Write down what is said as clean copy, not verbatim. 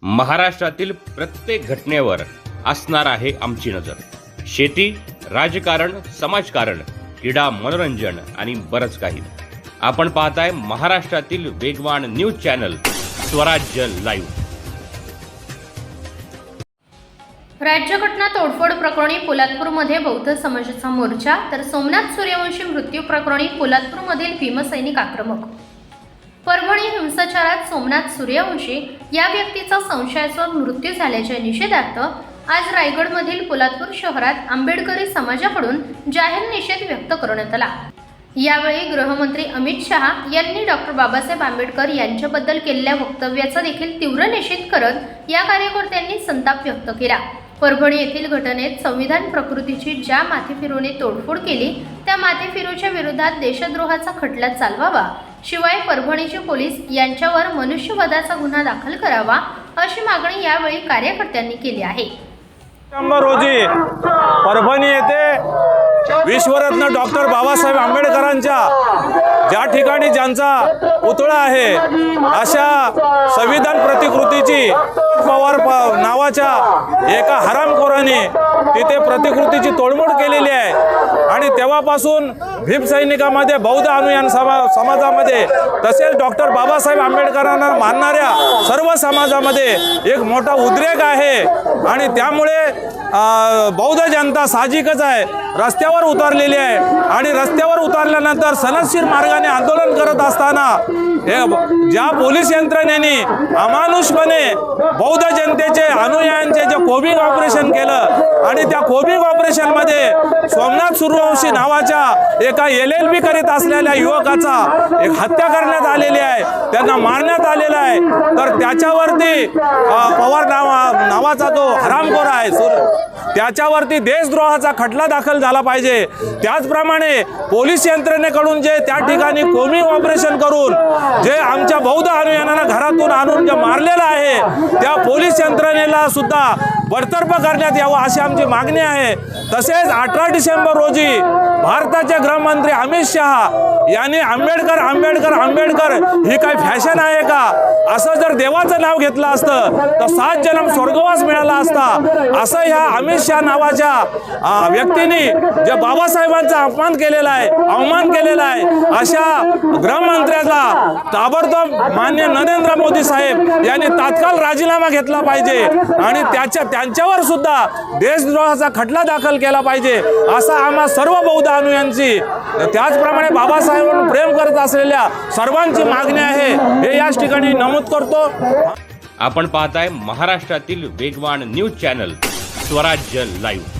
महाराष्ट्रातील प्रत्येक घटनेवर असणार आहे आमची नजर। शेती, राजकारण, समाजकारण, क्रीडा, मनोरंजन आणि बरंच काही। आपण पाहताय महाराष्ट्रातील वेगवान न्यूज चॅनल स्वराज्य लाईव्ह। राज्यघटना तोडफोड प्रकरणी पोलादपूरमध्ये बौद्ध समाजाचा मोर्चा, तर सोमनाथ सूर्यवंशी मृत्यू प्रकरणी पोलादपूरमधील भीमसैनिक आक्रमक। परभणी हिंसाचारात सोमनाथ सूर्यवंशी या व्यक्तीचा संशयास्पद मृत्यू झाल्याच्या निषेधार्थ आज रायगडमधील पोलादपूर शहरात आंबेडकरी समाजाकडून जाहीर निषेध व्यक्त करण्यात आला। यावेळी गृहमंत्री अमित शहा यांनी डॉक्टर बाबासाहेब आंबेडकर यांच्याबद्दल केलेल्या वक्तव्याचा देखील तीव्र निषेध करत या कार्यकर्त्यांनी संताप व्यक्त केला। परभणी येथील घटनेत संविधान प्रकृतीची ज्या माथेफिरूने तोडफोड केली त्या माथेफिरूच्या विरोधात देशद्रोहाचा खटला चालवावा, शिवाय परभणीचे पोलीस यांच्यावर मनुष्यवधाचा गुन्हा दाखल करावा अशी मागणी यावेळी कार्यकर्त्यांनी केली आहे। रोजी परभणी येथे विश्वरत्न डॉक्टर बाबासाहेब आंबेडकरांच्या ज्या ठिकाणी ज्यांचा पुतळा आहे अशा संविधान प्रतिकृतीची पवार नावाच्या एका हरामखोराने तिथे प्रतिकृतीची तोडमोड केलेली आहे आणि तेव्हापासून भीमसैनिकामध्ये बौद्ध अनुयायी समाजामध्ये तसेच डॉक्टर बाबासाहेब आंबेडकरांना मानणाऱ्या सर्व समाजामध्ये एक मोठा उद्रेक आहे आणि त्यामुळे बौद्ध जनता साहजिकच आहे रस्त्यावर उतरलेली आहे आणि रस्त्यावर उतरल्यानंतर सनदशीर मार्गाने आंदोलन करत असताना ज्या पोलीस यंत्रणेने अमानुषपणे बौद्ध जनतेचे अनुयायांचे जे कोबिंग ऑपरेशन केलं आणि त्या कोबिंग ऑपरेशनमध्ये सोमनाथ सूर्यवंशी नावाच्या एका LLB करीत असलेल्या युवकाचा एक हत्या करण्यात आलेली आहे, त्यांना मारण्यात आलेला आहे। तर त्याच्यावरती पवार नावाचा तो हरामखोर आहे त्याच्यावरती देशद्रोहाचा खटला दाखल झाला पाहिजे। त्याचप्रमाणे पोलीस यंत्रणेकडून जे त्या ठिकाणी कोबिंग ऑपरेशन करून जे आमच्या बौद्ध अनुयायांना घरातून आणून जे मारलेलं आहे त्या पोलीस यंत्रणेला सुद्धा बडतर्फ करण्यात यावं अशी आमची मागणी आहे। तसेच 18 डिसेंबर रोजी भारताचे गृहमंत्री अमित शहा यांनी आंबेडकर आंबेडकर आंबेडकर ही काय फॅशन आहे का, असं जर देवाचं नाव घेतलं असतं तर 7 जन्म स्वर्गवास मिळाला असता, असं ह्या अमित शहा नावाच्या व्यक्तीने जे बाबासाहेबांचा अपमान केलेला आहे, अवमान केलेला आहे, अशा गृहमंत्र्याला ताबडतोब माननीय नरेंद्र मोदी साहेब यांनी तात्काळ राजीनामा घेतला पाहिजे आणि त्यांच्यावर सुद्धा देशद्रोहाचा खटला दाखल केला पाहिजे असा आम्हा सर्व बौद्ध अनुयायांची त्याचप्रमाणे बाबासाहेबांवर प्रेम करत असलेल्या सर्वांची मागणी आहे हे याच ठिकाणी नमूद करतो। आपण पाहताय महाराष्ट्रातील वेगवान न्यूज चॅनल स्वराज्य लाईव्ह।